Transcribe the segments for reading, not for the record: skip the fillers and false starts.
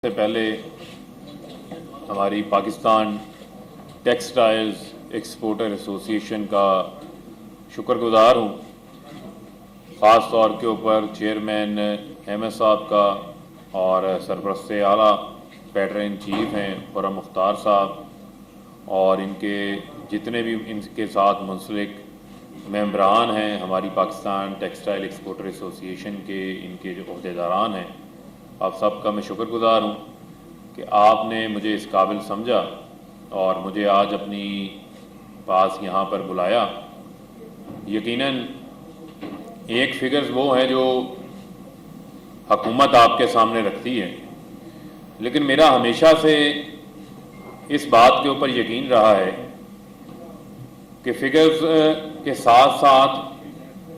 سے پہلے ہماری پاکستان ٹیکسٹائلز ایکسپورٹر ایسوسی ایشن کا شکر گزار ہوں، خاص طور کے اوپر چیئرمین احمد صاحب کا اور سرپرست اعلیٰ پیٹرن ان چیف ہیں خرم مختار صاحب، اور ان کے جتنے بھی ان کے ساتھ منسلک ممبران ہیں ہماری پاکستان ٹیکسٹائل ایکسپورٹر ایسوسی ایشن کے، ان کے جو عہدیداران ہیں، آپ سب کا میں شکر گزار ہوں کہ آپ نے مجھے اس قابل سمجھا اور مجھے آج اپنی پاس یہاں پر بلایا۔ یقیناً ایک فگرز وہ ہیں جو حکومت آپ کے سامنے رکھتی ہے، لیکن میرا ہمیشہ سے اس بات کے اوپر یقین رہا ہے کہ فگرز کے ساتھ ساتھ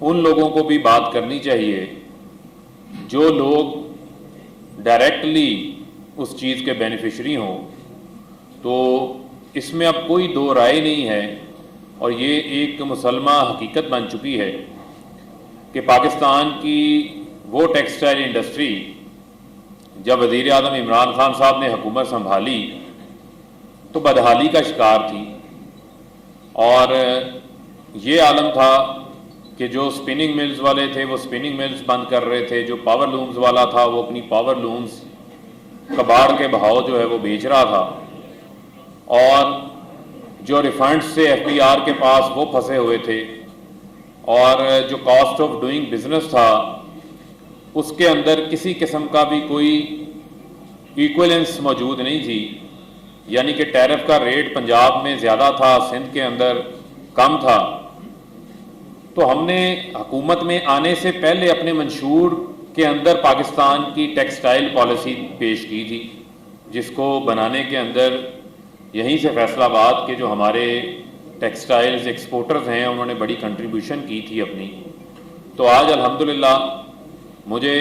ان لوگوں کو بھی بات کرنی چاہیے جو لوگ ڈائریکٹلی اس چیز کے بینیفیشری ہوں۔ تو اس میں اب کوئی دو رائے نہیں ہے، اور یہ ایک مسلمہ حقیقت بن چکی ہے کہ پاکستان کی وہ ٹیکسٹائل انڈسٹری جب وزیر اعظم عمران خان صاحب نے حکومت سنبھالی تو بدحالی کا شکار تھی، اور یہ عالم تھا کہ جو سپننگ ملز والے تھے وہ سپننگ ملز بند کر رہے تھے، جو پاور لومز والا تھا وہ اپنی پاور لومز کباڑ کے بہاؤ جو ہے وہ بیچ رہا تھا، اور جو ریفنڈ سے ایف بی آر کے پاس وہ پھنسے ہوئے تھے، اور جو کاسٹ آف ڈوئنگ بزنس تھا اس کے اندر کسی قسم کا بھی کوئی ایکویلنس موجود نہیں تھی، یعنی کہ ٹیرف کا ریٹ پنجاب میں زیادہ تھا، سندھ کے اندر کم تھا۔ تو ہم نے حکومت میں آنے سے پہلے اپنے منشور کے اندر پاکستان کی ٹیکسٹائل پالیسی پیش کی تھی، جس کو بنانے کے اندر یہیں سے فیصل آباد کے جو ہمارے ٹیکسٹائلز ایکسپورٹرز ہیں انہوں نے بڑی کنٹریبیوشن کی تھی اپنی۔ تو آج الحمدللہ مجھے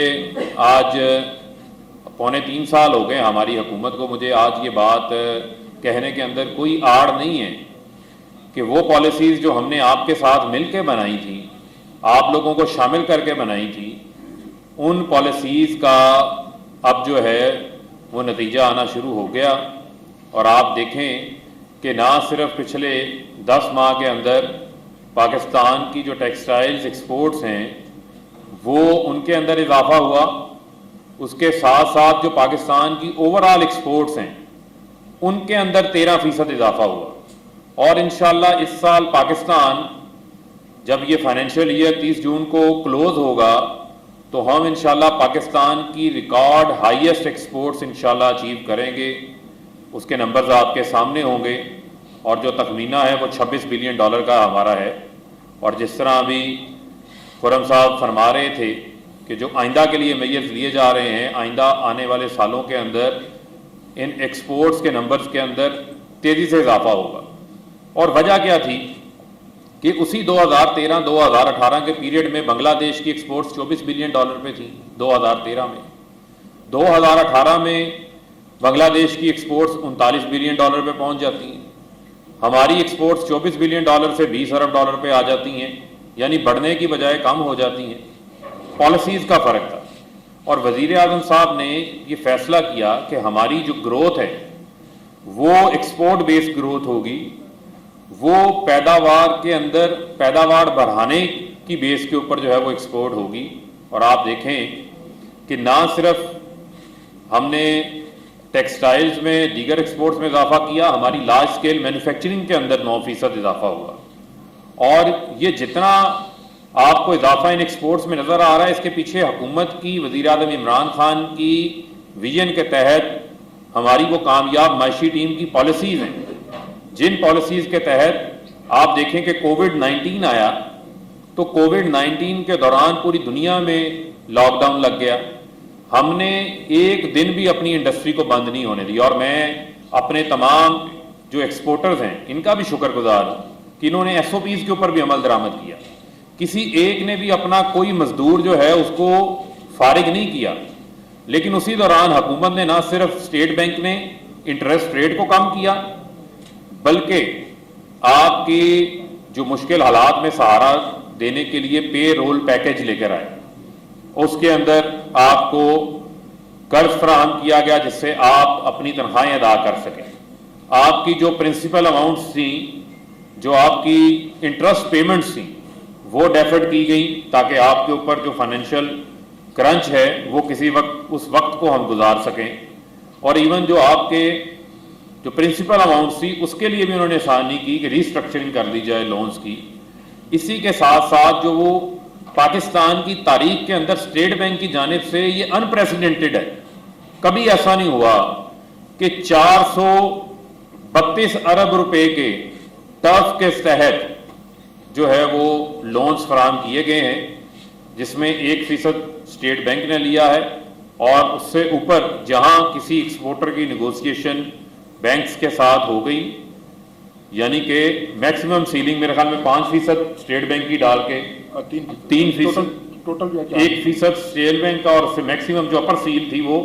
آج 2.25 سال ہو گئے ہماری حکومت کو، مجھے آج یہ بات کہنے کے اندر کوئی آڑ نہیں ہے کہ وہ پالیسیز جو ہم نے آپ کے ساتھ مل کے بنائی تھی، آپ لوگوں کو شامل کر کے بنائی تھی، ان پالیسیز کا اب جو ہے وہ نتیجہ آنا شروع ہو گیا۔ اور آپ دیکھیں کہ نہ صرف پچھلے 10 ماہ کے اندر پاکستان کی جو ٹیکسٹائلز ایکسپورٹس ہیں وہ ان کے اندر اضافہ ہوا، اس کے ساتھ ساتھ جو پاکستان کی اوورآل ایکسپورٹس ہیں ان کے اندر 13% اضافہ ہوا، اور انشاءاللہ اس سال پاکستان جب یہ فائنینشیل ایئر 30 جون کو کلوز ہوگا تو ہم انشاءاللہ پاکستان کی ریکارڈ ہائیسٹ ایکسپورٹس انشاءاللہ اچیو کریں گے۔ اس کے نمبرز آپ کے سامنے ہوں گے، اور جو تخمینہ ہے وہ $26 بلین کا ہمارا ہے۔ اور جس طرح ابھی خرم صاحب فرما رہے تھے کہ جو آئندہ کے لیے میجرز لیے جا رہے ہیں، آئندہ آنے والے سالوں کے اندر ان ایکسپورٹس کے نمبرز کے اندر تیزی سے اضافہ ہوگا۔ اور وجہ کیا تھی کہ اسی 2013-2018 کے پیریڈ میں بنگلہ دیش کی ایکسپورٹس $24 بلین پہ تھی 2013 میں، 2018 میں بنگلہ دیش کی ایکسپورٹس $39 بلین پہ پہنچ جاتی ہیں، ہماری ایکسپورٹس $24 بلین سے $20 ارب پہ آ جاتی ہیں، یعنی بڑھنے کی بجائے کم ہو جاتی ہیں۔ پالیسیز کا فرق تھا، اور وزیر اعظم صاحب نے یہ فیصلہ کیا کہ ہماری جو گروتھ ہے وہ ایکسپورٹ بیس گروتھ ہوگی، وہ پیداوار کے اندر پیداوار بڑھانے کی بیس کے اوپر جو ہے وہ ایکسپورٹ ہوگی۔ اور آپ دیکھیں کہ نہ صرف ہم نے ٹیکسٹائلز میں دیگر ایکسپورٹس میں اضافہ کیا، ہماری لارج اسکیل مینوفیکچرنگ کے اندر 9% اضافہ ہوا، اور یہ جتنا آپ کو اضافہ ان ایکسپورٹس میں نظر آ رہا ہے اس کے پیچھے حکومت کی، وزیر اعظم عمران خان کی ویژن کے تحت ہماری وہ کامیاب معاشی ٹیم کی پالیسیز ہیں، جن پالیسیز کے تحت آپ دیکھیں کہ کووڈ-19 آیا تو کووڈ-19 کے دوران پوری دنیا میں لاک ڈاؤن لگ گیا، ہم نے ایک دن بھی اپنی انڈسٹری کو بند نہیں ہونے دی، اور میں اپنے تمام جو ایکسپورٹرز ہیں ان کا بھی شکر گزار ہوں کہ انہوں نے ایس او پیز کے اوپر بھی عمل درآمد کیا، کسی ایک نے بھی اپنا کوئی مزدور جو ہے اس کو فارغ نہیں کیا۔ لیکن اسی دوران حکومت نے نہ صرف اسٹیٹ بینک نے انٹرسٹ ریٹ کو کم کیا، بلکہ آپ کی جو مشکل حالات میں سہارا دینے کے لیے پے رول پیکج لے کر آئے، اس کے اندر آپ کو قرض فراہم کیا گیا جس سے آپ اپنی تنخواہیں ادا کر سکیں. آپ کی جو پرنسپل اماؤنٹس تھیں, جو آپ کی انٹرسٹ پیمنٹس تھیں, وہ ڈیفرڈ کی گئی تاکہ آپ کے اوپر جو فائنینشیل کرنچ ہے وہ کسی وقت اس وقت کو ہم گزار سکیں. اور ایون جو آپ کے جو پرنسپل اماؤنٹس تھی اس کے لیے بھی انہوں نے آسانی کی کہ ریسٹرکچرنگ کر دی جائے لونز کی. اسی کے ساتھ ساتھ جو وہ پاکستان کی تاریخ کے اندر اسٹیٹ بینک کی جانب سے یہ انپریسیڈنٹڈ ہے, کبھی ایسا نہیں ہوا کہ 432 ارب روپے کے ٹرف کے تحت جو ہے وہ لونز فراہم کیے گئے ہیں, جس میں 1% اسٹیٹ بینک نے لیا ہے, اور اس سے اوپر جہاں کسی ایکسپورٹر کی نیگوسیشن بینکس کے ساتھ ہو گئی, یعنی کہ میکسیمم سیلنگ میرے خیال میں 5% اسٹیٹ بینک کی ڈال کے 3% ٹوٹل 1% اسٹیٹ بینک کا, اور اس سے میکسیمم جو اپر سیل تھی وہ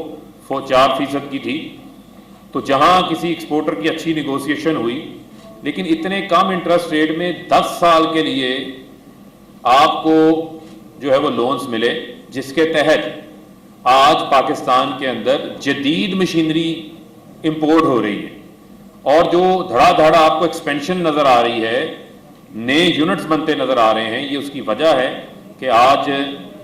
4% کی تھی. تو جہاں کسی ایکسپورٹر کی اچھی نیگوسیشن ہوئی, لیکن اتنے کم انٹرسٹ ریٹ میں 10 سال کے لیے آپ کو جو ہے وہ لونز ملے, جس کے تحت آج پاکستان کے اندر جدید مشینری امپورٹ ہو رہی ہے, اور جو دھڑا دھڑا آپ کو ایکسپینشن نظر آ رہی ہے, نئے یونٹس بنتے نظر آ رہے ہیں. یہ اس کی وجہ ہے کہ آج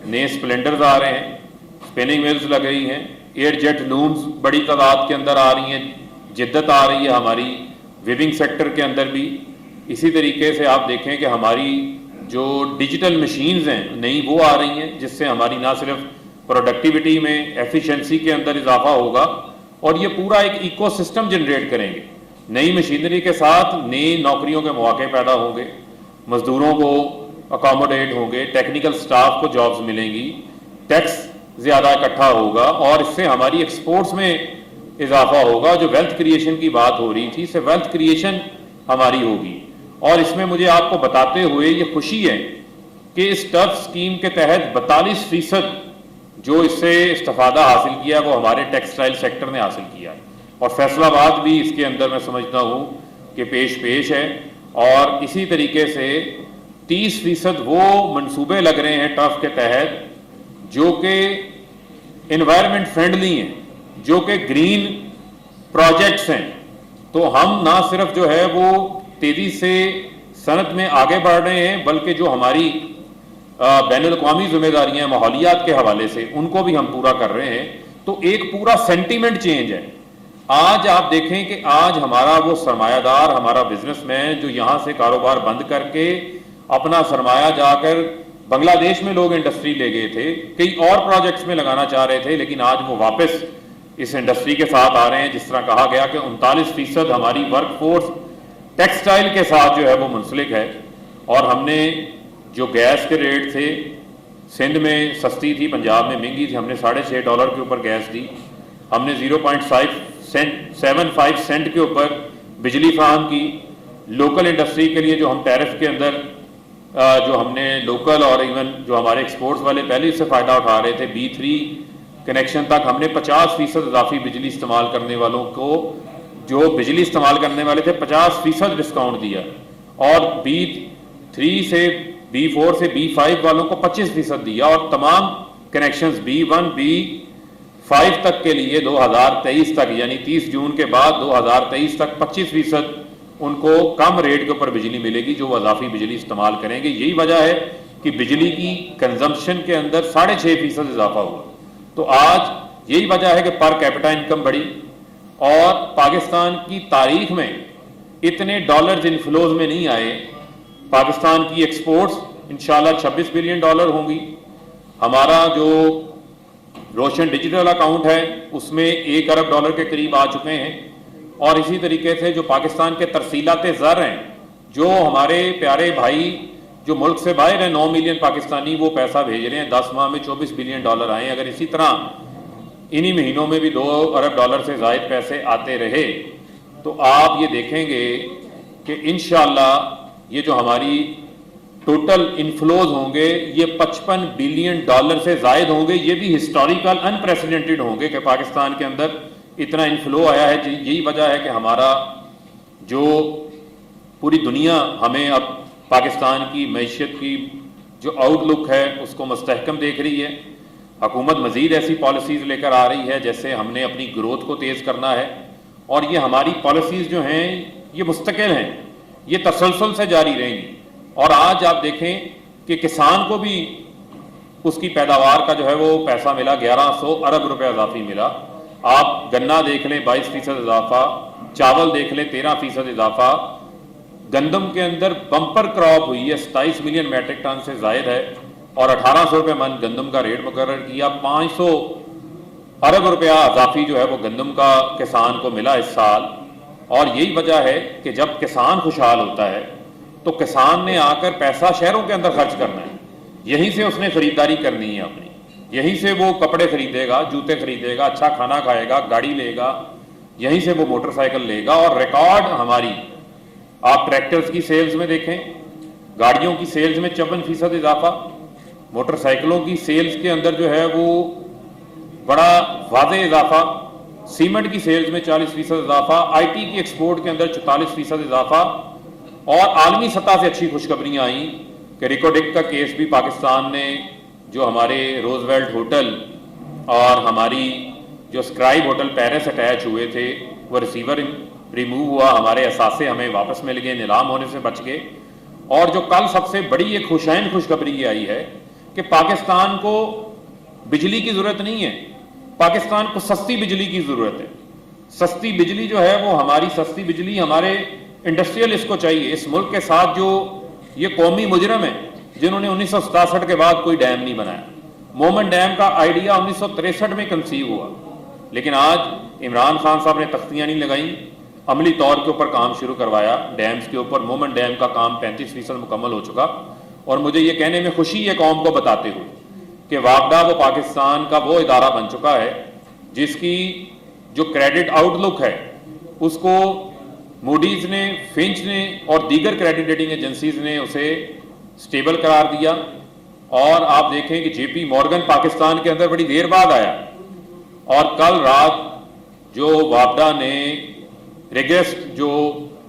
نئے اسپلینڈرز آ رہے ہیں, اسپیننگ ویلز لگ رہی ہیں, ایئر جیٹ لومز بڑی تعداد کے اندر آ رہی ہیں, جدت آ رہی ہے ہماری ویونگ سیکٹر کے اندر بھی. اسی طریقے سے آپ دیکھیں کہ ہماری جو ڈیجیٹل مشینز ہیں نئی وہ آ رہی ہیں, جس سے ہماری نہ صرف پروڈکٹیوٹی میں ایفیشنسی کے اندر اضافہ ہوگا, اور یہ پورا ایک ایکو سسٹم جنریٹ کریں گے. نئی مشینری کے ساتھ نئی نوکریوں کے مواقع پیدا ہوں گے, مزدوروں کو اکاموڈیٹ ہوں گے, ٹیکنیکل سٹاف کو جابز ملیں گی, ٹیکس زیادہ اکٹھا ہوگا, اور اس سے ہماری ایکسپورٹس میں اضافہ ہوگا. جو ویلتھ کریشن کی بات ہو رہی تھی, اس سے ویلتھ کریشن ہماری ہوگی. اور اس میں مجھے آپ کو بتاتے ہوئے یہ خوشی ہے کہ اس ٹرف اسکیم کے تحت 42% جو اس سے استفادہ حاصل کیا وہ ہمارے ٹیکسٹائل سیکٹر نے حاصل کیا ہے, اور فیصل آباد بھی اس کے اندر میں سمجھتا ہوں کہ پیش ہے. اور اسی طریقے سے 30% وہ منصوبے لگ رہے ہیں ٹرف کے تحت جو کہ انوائرمنٹ فرینڈلی ہیں, جو کہ گرین پروجیکٹس ہیں. تو ہم نہ صرف جو ہے وہ تیزی سے صنعت میں آگے بڑھ رہے ہیں, بلکہ جو ہماری بین الاقوامی ذمہ داریاں ماحولیات کے حوالے سے ان کو بھی ہم پورا کر رہے ہیں. تو ایک پورا سینٹیمنٹ چینج ہے. آج آپ دیکھیں کہ آج ہمارا وہ سرمایہ دار, ہمارا بزنس مین جو یہاں سے کاروبار بند کر کے اپنا سرمایہ جا کر بنگلہ دیش میں لوگ انڈسٹری لے گئے تھے, کئی اور پروجیکٹس میں لگانا چاہ رہے تھے, لیکن آج وہ واپس اس انڈسٹری کے ساتھ آ رہے ہیں. جس طرح کہا گیا کہ 39% ہماری ورک فورس ٹیکسٹائل کے ساتھ جو ہے وہ منسلک ہے. اور ہم نے جو گیس کے ریٹ تھے, سندھ میں سستی تھی, پنجاب میں مہنگی تھی, ہم نے $6.5 کے اوپر گیس دی. ہم نے 0.75 سینٹ کے اوپر بجلی فراہم کی. لوکل انڈسٹری کے لیے جو ہم ٹیرف کے اندر جو ہم نے لوکل اور ایون جو ہمارے ایکسپورٹس والے پہلے اس سے فائدہ اٹھا رہے تھے, B3 کنیکشن تک ہم نے 50% اضافی بجلی استعمال کرنے والوں کو, جو بجلی استعمال کرنے والے تھے 50% ڈسکاؤنٹ دیا, اور B3 سے B4 سے B5 والوں کو 25% دیا, اور تمام کنیکشنز B1 B5 تک کے لیے 2023 تک, یعنی 30 جون کے بعد 2023 تک 25% ان کو کم ریٹ کے اوپر بجلی ملے گی جو وہ اضافی بجلی استعمال کریں گے. یہی وجہ ہے کہ بجلی کی کنزمپشن کے اندر 6.5% اضافہ ہوا. تو آج یہی وجہ ہے کہ پر کیپٹا انکم بڑھی, اور پاکستان کی تاریخ میں اتنے ڈالرز انفلوز میں نہیں آئے. پاکستان کی ایکسپورٹس انشاءاللہ $26 بلین ہوں گی. ہمارا جو روشن ڈیجیٹل اکاؤنٹ ہے اس میں $1 ارب کے قریب آ چکے ہیں. اور اسی طریقے سے جو پاکستان کے ترسیلات زر ہیں, جو ہمارے پیارے بھائی جو ملک سے باہر ہیں, 9 ملین پاکستانی وہ پیسہ بھیج رہے ہیں. 10 ماہ میں $24 بلین آئے. اگر اسی طرح انہی مہینوں میں بھی $2 ارب سے زائد پیسے آتے رہے تو آپ یہ دیکھیں گے کہ انشاءاللہ یہ جو ہماری ٹوٹل انفلوز ہوں گے یہ $55 بلین سے زائد ہوں گے. یہ بھی ہسٹوریکل انپریسیڈنٹڈ ہوں گے کہ پاکستان کے اندر اتنا انفلو آیا ہے. یہی وجہ ہے کہ ہمارا جو پوری دنیا ہمیں اب پاکستان کی معیشت کی جو آؤٹ لک ہے اس کو مستحکم دیکھ رہی ہے. حکومت مزید ایسی پالیسیز لے کر آ رہی ہے جیسے ہم نے اپنی گروتھ کو تیز کرنا ہے، اور یہ ہماری پالیسیز جو ہیں یہ مستقل ہیں، یہ تسلسل سے جاری رہیں گی۔ اور آج آپ دیکھیں کہ کسان کو بھی اس کی پیداوار کا جو ہے وہ پیسہ ملا، 1100 ارب روپے اضافی ملا۔ آپ گنا دیکھ لیں 22% اضافہ، چاول دیکھ لیں 13% اضافہ، گندم کے اندر بمپر کراپ ہوئی ہے، 27 ملین میٹرک ٹن سے زائد ہے، اور 1800 روپے من گندم کا ریٹ مقرر کیا۔ 500 ارب روپیہ اضافی جو ہے وہ گندم کا کسان کو ملا اس سال۔ اور یہی وجہ ہے کہ جب کسان خوشحال ہوتا ہے تو کسان نے آ کر پیسہ شہروں کے اندر خرچ کرنا ہے، یہیں سے اس نے خریداری کرنی ہے اپنی، یہیں سے وہ کپڑے خریدے گا، جوتے خریدے گا، اچھا کھانا کھائے گا، گاڑی لے گا، یہیں سے وہ موٹر سائیکل لے گا۔ اور ریکارڈ ہماری آپ ٹریکٹرز کی سیلز میں دیکھیں، گاڑیوں کی سیلز میں 54% اضافہ، موٹر سائیکلوں کی سیلز کے اندر جو ہے وہ بڑا واضح اضافہ، سیمنٹ کی سیلز میں 40% اضافہ، آئی ٹی کی ایکسپورٹ کے اندر 44% اضافہ، اور عالمی سطح سے اچھی خوشخبریاں آئیں کہ ریکوڈک کا کیس بھی پاکستان نے، جو ہمارے روز ویلٹ ہوٹل اور ہماری جو سکرائب ہوٹل پیرس اٹیچ ہوئے تھے، وہ ریسیور ریموو ہوا، ہمارے اثاثے ہمیں واپس مل گئے، نیلام ہونے سے بچ گئے۔ اور جو کل سب سے بڑی ایک خوشخبری یہ آئی ہے کہ پاکستان کو بجلی کی ضرورت نہیں ہے، پاکستان کو سستی بجلی کی ضرورت ہے۔ سستی بجلی جو ہے وہ ہماری سستی بجلی ہمارے انڈسٹریلسٹ کو چاہیے۔ اس ملک کے ساتھ جو یہ قومی مجرم ہیں جنہوں نے 1967 کے بعد کوئی ڈیم نہیں بنایا، مومن ڈیم کا آئیڈیا 1963 میں کنسیو ہوا، لیکن آج عمران خان صاحب نے تختیاں نہیں لگائیں، عملی طور کے اوپر کام شروع کروایا ڈیمز کے اوپر۔ مومن ڈیم کا کام 35% مکمل ہو چکا، اور مجھے یہ کہنے میں خوشی ہے قوم کو بتاتے ہوئے کہ وابڈا وہ پاکستان کا وہ ادارہ بن چکا ہے جس کی جو کریڈٹ آؤٹ لک ہے اس کو موڈیز نے، فنچ نے اور دیگر کریڈٹ ریٹنگ ایجنسیز نے اسے سٹیبل قرار دیا۔ اور آپ دیکھیں کہ جے پی مورگن پاکستان کے اندر بڑی دیر بعد آیا، اور کل رات جو وابڈا نے ریگسٹ جو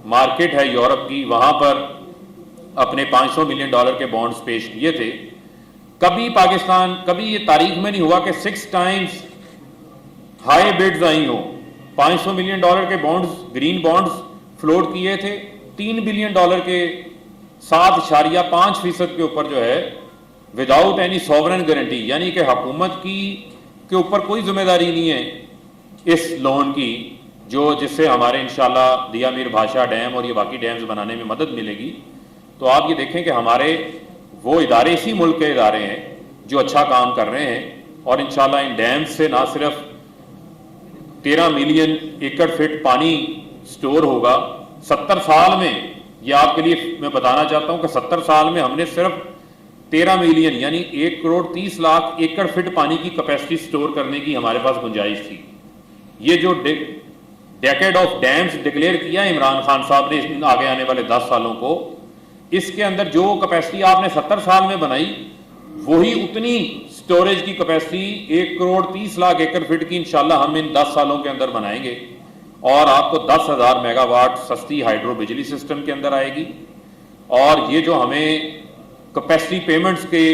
مارکیٹ ہے یورپ کی، وہاں پر اپنے $500 ملین کے بانڈز پیش کیے تھے۔ کبھی پاکستان، کبھی یہ تاریخ میں نہیں ہوا کہ 6 ٹائمز ہائی بڈز آئی ہوں۔ $500 ملین کے بانڈز، گرین بانڈز فلوٹ کیے تھے، $3 بلین کے 7.5% کے اوپر جو ہے وداؤٹ اینی سوورن گارنٹی، یعنی کہ حکومت کی کے اوپر کوئی ذمہ داری نہیں ہے اس لون کی، جس سے ہمارے انشاءاللہ دیا میر بھاشا ڈیم اور یہ باقی ڈیمز بنانے میں مدد ملے گی۔ تو آپ یہ دیکھیں کہ ہمارے وہ ادارے اسی ملک کے ادارے ہیں جو اچھا کام کر رہے ہیں، اور انشاءاللہ ان ڈیمز سے نہ صرف 13 ملین ایکڑ فٹ پانی سٹور ہوگا 70 سال میں، یہ آپ کے لیے میں بتانا چاہتا ہوں کہ 70 سال میں ہم نے صرف 13 ملین یعنی 1 کروڑ 30 لاکھ ایکڑ فٹ پانی کی کیپیسٹی سٹور کرنے کی ہمارے پاس گنجائش تھی۔ یہ جو ڈیکیڈ آف ڈیمز ڈکلیئر کیا عمران خان صاحب نے آگے آنے والے 10 سالوں کو، اس کے اندر جو کیپیسٹی آپ نے 70 سال میں بنائی وہی اتنی سٹوریج کی کیپیسٹی 1 کروڑ 30 لاکھ ایکڑ فٹ کی انشاءاللہ ہم ان 10 سالوں کے اندر بنائیں گے، اور آپ کو 10,000 میگا واٹ سستی ہائیڈرو بجلی سسٹم کے اندر آئے گی۔ اور یہ جو ہمیں کیپیسٹی پیمنٹس کے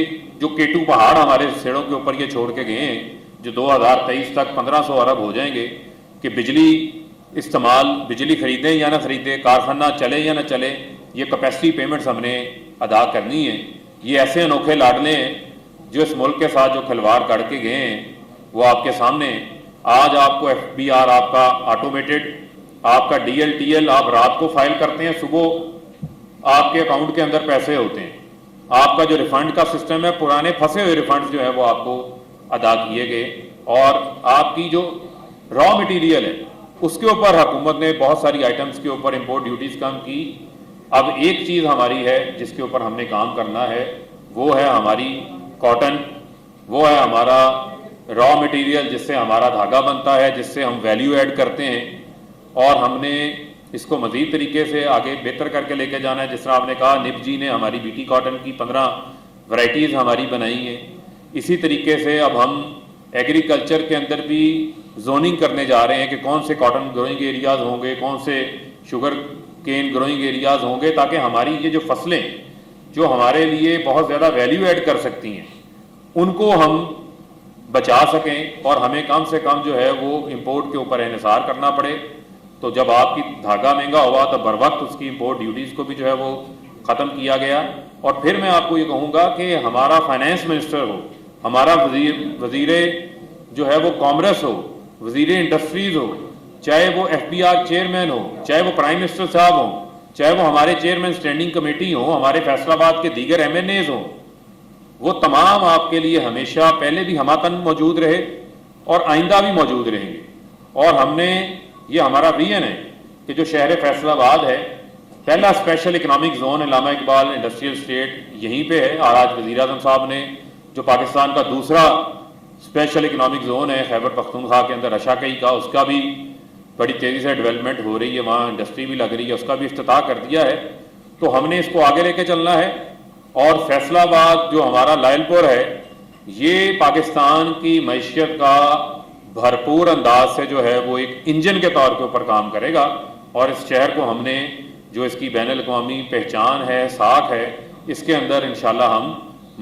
جو K2 پہاڑ ہمارے سیڑوں کے اوپر یہ چھوڑ کے گئے ہیں، جو 2023 تک 1500 ارب ہو جائیں گے کہ بجلی استعمال، بجلی خریدیں یا نہ خریدیں، کارخانہ چلے یا نہ چلے، یہ کیپیسٹی پیمنٹس ہم نے ادا کرنی ہے۔ یہ ایسے انوکھے لاڈلے ہیں جو اس ملک کے ساتھ جو کھلواڑ کر کے گئے ہیں وہ آپ کے سامنے ہیں۔ آج آپ کو FBR آپ کا آٹومیٹڈ، آپ کا DLTL آپ رات کو فائل کرتے ہیں، صبح آپ کے اکاؤنٹ کے اندر پیسے ہوتے ہیں۔ آپ کا جو ریفنڈ کا سسٹم ہے، پرانے پھنسے ہوئے ریفنڈز جو ہے وہ آپ کو ادا کیے گئے، اور آپ کی جو را مٹیریل ہے اس کے اوپر حکومت نے بہت ساری آئٹمز کے اوپر امپورٹ ڈیوٹیز کم کی۔ اب ایک چیز ہماری ہے جس کے اوپر ہم نے کام کرنا ہے، وہ ہے ہماری کاٹن، وہ ہے ہمارا را مٹیریل جس سے ہمارا دھاگا بنتا ہے، جس سے ہم ویلیو ایڈ کرتے ہیں، اور ہم نے اس کو مزید طریقے سے آگے بہتر کر کے لے کے جانا ہے۔ جس طرح آپ نے کہا نپ جی نے ہماری BT کاٹن کی 15 ورائٹیز ہماری بنائی ہیں، اسی طریقے سے اب ہم ایگریکلچر کے اندر بھی زوننگ کرنے جا رہے ہیں کہ کون سے کاٹن گروئنگ ایریاز ہوں گے، کون سے شوگر کین گروئنگ ایریاز ہوں گے، تاکہ ہماری یہ جو فصلیں جو ہمارے لیے بہت زیادہ ویلیو ایڈ کر سکتی ہیں ان کو ہم بچا سکیں اور ہمیں کم سے کم جو ہے وہ امپورٹ کے اوپر انحصار کرنا پڑے. تو جب آپ کی دھاگا مہنگا ہوا تو بر وقت اس کی امپورٹ ڈیوٹیز کو بھی جو ہے وہ ختم کیا گیا. اور پھر میں آپ کو یہ کہوں گا کہ ہمارا فائنینس منسٹر ہو, ہمارا وزیر جو ہے وہ کامرس ہو, وزیر انڈسٹریز ہو, چاہے وہ ایف بی آر چیئرمین ہو, چاہے وہ پرائم منسٹر صاحب ہوں, چاہے وہ ہمارے چیئرمین اسٹینڈنگ کمیٹی ہوں, ہمارے فیصل آباد کے دیگر ایم این ایز ہوں, وہ تمام آپ کے لیے ہمیشہ پہلے بھی ہماتن موجود رہے اور آئندہ بھی موجود رہیں گے. اور ہم نے یہ ہمارا ویژن ہے کہ جو شہر فیصل آباد ہے, پہلا اسپیشل اکنامک زون علامہ اقبال انڈسٹریل اسٹیٹ یہیں پہ ہے, اور آج وزیر اعظم صاحب نے جو پاکستان کا دوسرا اسپیشل اکنامک زون ہے خیبر پختونخوا کے اندر رشاکئی کا, اس کا بھی بڑی تیزی سے ڈیولپمنٹ ہو رہی ہے, وہاں انڈسٹری بھی لگ رہی ہے, اس کا بھی افتتاح کر دیا ہے. تو ہم نے اس کو آگے لے کے چلنا ہے. اور فیصل آباد جو ہمارا لائل پور ہے, یہ پاکستان کی معیشت کا بھرپور انداز سے جو ہے وہ ایک انجن کے طور کے اوپر کام کرے گا. اور اس شہر کو ہم نے جو اس کی بین الاقوامی پہچان ہے, ساکھ ہے, اس کے اندر انشاءاللہ ہم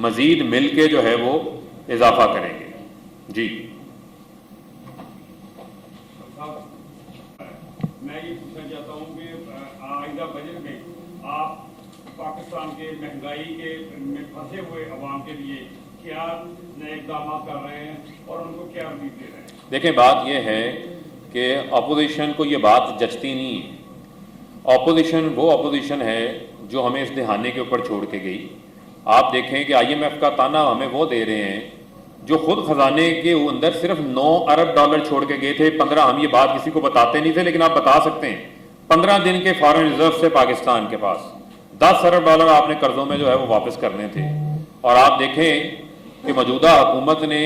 مزید مل کے جو ہے وہ اضافہ کریں گے. جی میں یہ پوچھنا چاہتا ہوں کہ آئندہ بجٹ میں آپ پاکستان کے مہنگائی کے میں پھنسے ہوئے عوام کے لیے کیا نئے اقدامات کر رہے ہیں اور ان کو کیا امید دے رہے ہیں؟ دیکھیں, بات یہ ہے کہ اپوزیشن کو یہ بات جچتی نہیں ہے. اپوزیشن وہ اپوزیشن ہے جو ہمیں اس دہانے کے اوپر چھوڑ کے گئی. آپ دیکھیں کہ آئی ایم ایف کا تانا ہمیں وہ دے رہے ہیں جو خود خزانے کے اندر صرف 9 ارب ڈالر چھوڑ کے گئے تھے. 15, ہم یہ بات کسی کو بتاتے نہیں تھے لیکن آپ بتا سکتے ہیں, 15 دن کے فارن ریزرو سے پاکستان کے پاس 10 ارب ڈالر آپ نے قرضوں میں جو ہے وہ واپس کرنے تھے. اور آپ دیکھیں کہ موجودہ حکومت نے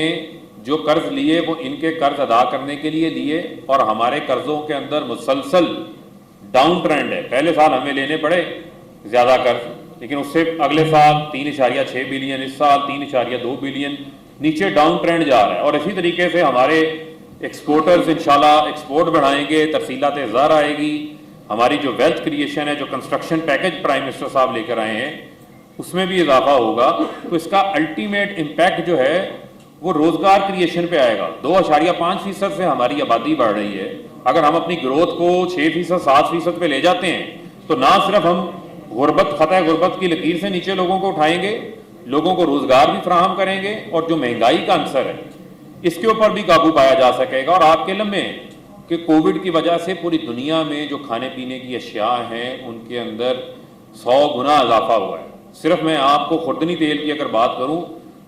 جو قرض لیے وہ ان کے قرض ادا کرنے کے لیے لیے, اور ہمارے قرضوں کے اندر مسلسل ڈاؤن ٹرینڈ ہے. پہلے سال ہمیں لینے پڑے زیادہ قرض, لیکن اس سے اگلے سال 3.6 بلین, اس سال 3.2 بلین, نیچے ڈاؤن ٹرینڈ جا رہا ہے. اور اسی طریقے سے ہمارے ایکسپورٹرز انشاءاللہ ایکسپورٹ بڑھائیں گے, ترسیلات زر آئے گی, ہماری جو ویلتھ کریشن ہے, جو کنسٹرکشن پیکج پرائم منسٹر صاحب لے کر آئے ہیں, اس میں بھی اضافہ ہوگا. تو اس کا الٹیمیٹ امپیکٹ جو ہے وہ روزگار کریشن پہ آئے گا. 2.5% سے ہماری آبادی بڑھ رہی ہے. اگر ہم اپنی گروتھ کو 6%, 7% پہ لے جاتے ہیں تو نہ صرف ہم خطۂ غربت کی لکیر سے نیچے لوگوں کو اٹھائیں گے, لوگوں کو روزگار بھی فراہم کریں گے, اور جو مہنگائی کا عنصر ہے اس کے اوپر بھی قابو پایا جا سکے گا. اور آپ کے لمحے کہ کووڈ کی وجہ سے پوری دنیا میں جو کھانے پینے کی اشیاء ہیں ان کے اندر 100 گنا اضافہ ہوا ہے. صرف میں آپ کو خوردنی تیل کی اگر بات کروں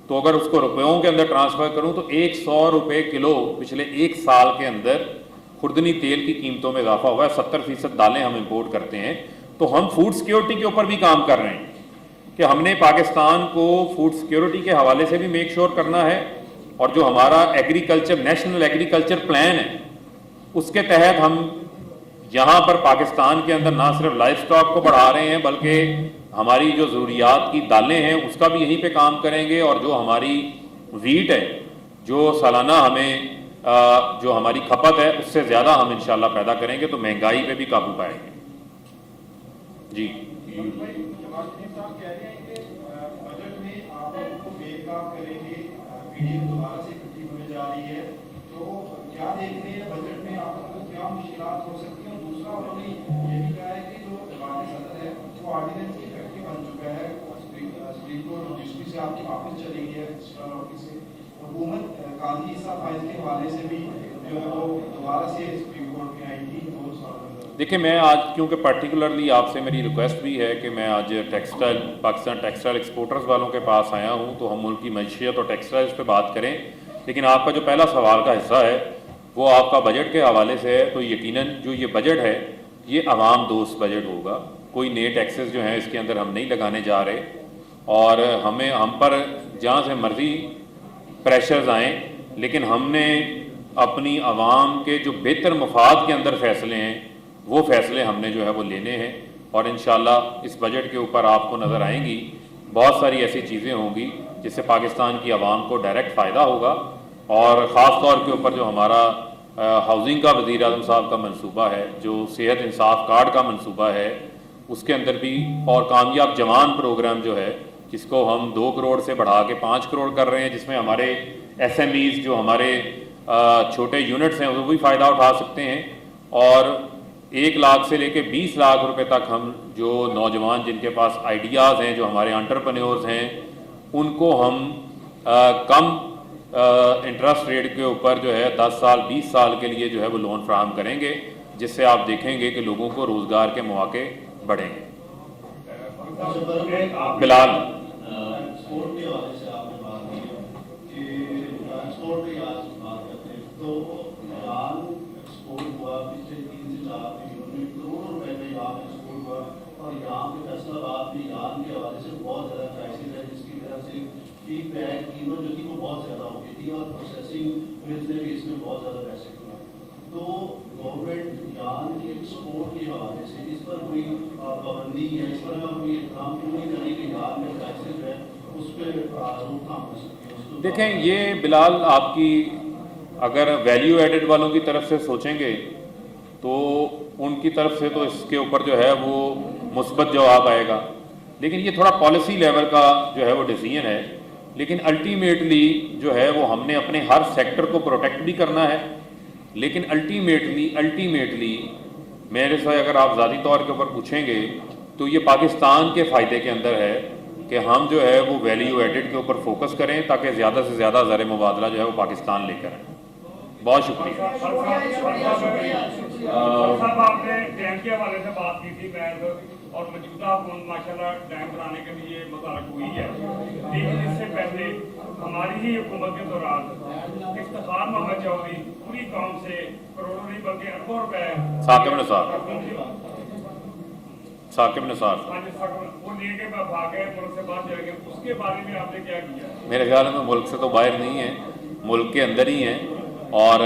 تو اگر اس کو روپیوں کے اندر ٹرانسفر کروں تو 100 روپے کلو پچھلے 1 سال کے اندر خوردنی تیل کی قیمتوں میں اضافہ ہوا ہے. 70% دالیں ہم امپورٹ کرتے ہیں. تو ہم فوڈ سیکیورٹی کے اوپر بھی کام کر رہے ہیں کہ ہم نے پاکستان کو فوڈ سیکیورٹی کے حوالے سے بھی میک شور کرنا ہے. اور جو ہمارا ایگریکلچر نیشنل ایگریکلچر پلان ہے اس کے تحت ہم یہاں پر پاکستان کے اندر نہ صرف لائف سٹاک کو بڑھا رہے ہیں بلکہ ہماری جو ضروریات کی دالیں ہیں اس کا بھی یہیں پہ کام کریں گے. اور جو ہماری ویٹ ہے جو سالانہ ہمیں جو ہماری کھپت ہے اس سے زیادہ ہم انشاءاللہ پیدا کریں گے, تو مہنگائی پہ بھی قابو پائیں گے. جی دوبارہ سے اکٹھی ہونے جا رہی ہے تو کیا دیکھتے ہیں بجٹ میں آپ کو کیا مشکلات ہو سکتی ہیں؟ اور دوسرا انہوں نے یہ بھی کہا ہے کہ جو ایوان صدر ہے وہ آرڈیننس کی افیکٹو بن چکا ہے, سپریم کورٹ رجسٹری سے آپ کی واپس چلی گئی ہے آفس سے, حکومت قاضی عیسیٰ فائز کے حوالے سے بھی جو ہے وہ دوبارہ سے سپریم کورٹ میں آئی تھی. دیکھیں, میں آج کیونکہ پرٹیکولرلی آپ سے میری ریکویسٹ بھی ہے کہ میں آج پاکستان ٹیکسٹائل ایکسپورٹرز والوں کے پاس آیا ہوں تو ہم ملک کی معیشت اور ٹیکسٹائلز پہ بات کریں. لیکن آپ کا جو پہلا سوال کا حصہ ہے وہ آپ کا بجٹ کے حوالے سے ہے, تو یقیناً جو یہ بجٹ ہے یہ عوام دوست بجٹ ہوگا. کوئی نئے ٹیکسز جو ہیں اس کے اندر ہم نہیں لگانے جا رہے, اور ہم پر جہاں سے مرضی پریشرز آئیں, لیکن ہم نے اپنی عوام کے جو بہتر مفاد کے اندر فیصلے ہیں وہ فیصلے ہم نے جو ہے وہ لینے ہیں. اور انشاءاللہ اس بجٹ کے اوپر آپ کو نظر آئیں گی بہت ساری ایسی چیزیں ہوں گی جس سے پاکستان کی عوام کو ڈائریکٹ فائدہ ہوگا. اور خاص طور کے اوپر جو ہمارا ہاؤسنگ کا وزیر اعظم صاحب کا منصوبہ ہے, جو صحت انصاف کارڈ کا منصوبہ ہے, اس کے اندر بھی, اور کامیاب جوان پروگرام جو ہے جس کو ہم 2 کروڑ سے بڑھا کے 5 کروڑ کر رہے ہیں, جس میں ہمارے SMEs جو ہمارے چھوٹے یونٹس ہیں وہ بھی فائدہ اٹھا سکتے ہیں، اور 1 لاکھ سے لے کے 20 لاکھ روپے تک ہم جو نوجوان جن کے پاس آئیڈیاز ہیں، جو ہمارے انٹرپرینیورز ہیں، ان کو ہم کم انٹرسٹ ریٹ کے اوپر جو ہے 10 سال 20 سال کے لیے جو ہے وہ لون فراہم کریں گے، جس سے آپ دیکھیں گے کہ لوگوں کو روزگار کے مواقع بڑھیں گے۔ بلال، ایکسپورٹ کے حوالے سے آپ نے بات کی کہ ایکسپورٹ کی آج بات کرتے ہیں تو ایران ایکسپورٹ ہوا پچھلے 3 سے 4 مہینوں میں کروڑوں روپے کا ایران ایکسپورٹ ہوا، اور یہاں پہ فیصلہ باد بھی ایران کے حوالے سے بہت زیادہ کرائسس ہے، جس کی وجہ سے فیڈ بیک قیمت جو تھی وہ بہت زیادہ ہو گئی تھی، اور پروسیسنگ نے بھی اس میں بہت زیادہ پیسے کمائے۔ تو گورنمنٹ ایران کے ایکسپورٹ کے حوالے سے اس پر کوئی پابندی ہے، اس پر کوئی اقدام کیوں نہیں کرے کہ ایران میں کرائسس ہے اس پہ روک تھام ہو سکتی ہے؟ دیکھیں یہ بلال آپ کی اگر ویلیو ایڈڈ والوں کی طرف سے سوچیں گے تو ان کی طرف سے تو اس کے اوپر جو ہے وہ مثبت جواب آئے گا، لیکن یہ تھوڑا پالیسی لیول کا جو ہے وہ ڈیسیژن ہے، لیکن الٹیمیٹلی جو ہے وہ ہم نے اپنے ہر سیکٹر کو پروٹیکٹ بھی کرنا ہے، لیکن الٹیمیٹلی میرے سے اگر آپ ذاتی طور کے اوپر پوچھیں گے تو یہ پاکستان کے فائدے کے اندر ہے کہ ہم جو ہے وہ ویلیو ایڈڈ کے اوپر فوکس کریں تاکہ زیادہ سے زیادہ زر مبادلہ جو ہے وہ پاکستان لے کر آئیں۔ بہت شکریہ۔ صاحب آپ نے ڈیم کے حوالے سے بات کی تھی محض، اور موجودہ حکومت ماشاءاللہ ڈیم بنانے کے لیے متحرک ہوئی ہے، لیکن اس سے پہلے ہماری ہی حکومت کے دوران افتخار محمد چودھری پوری قوم سے کروڑوں نہیں بلکہ اربوں روپے ثاقب نثار وہ لے کے بھاگ گئے، ملک سے باہر چلے گئے، اس کے بارے میں آپ نے کیا کیا؟ میرے خیال میں ملک سے تو باہر نہیں ہے، ملک کے اندر ہی ہیں، اور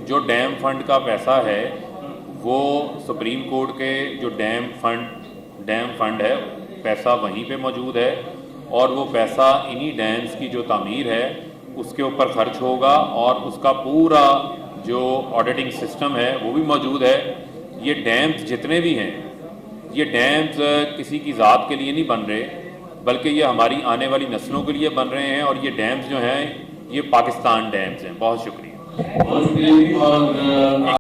جو ڈیم فنڈ کا پیسہ ہے وہ سپریم کورٹ کے جو ڈیم فنڈ ہے پیسہ وہیں پہ موجود ہے، اور وہ پیسہ انہی ڈیمز کی جو تعمیر ہے اس کے اوپر خرچ ہوگا، اور اس کا پورا جو آڈیٹنگ سسٹم ہے وہ بھی موجود ہے۔ یہ ڈیمز جتنے بھی ہیں یہ ڈیمز کسی کی ذات کے لیے نہیں بن رہے، بلکہ یہ ہماری آنے والی نسلوں کے لیے بن رہے ہیں، اور یہ ڈیمز جو ہیں یہ پاکستان ڈیمز ہیں۔ بہت شکریہ۔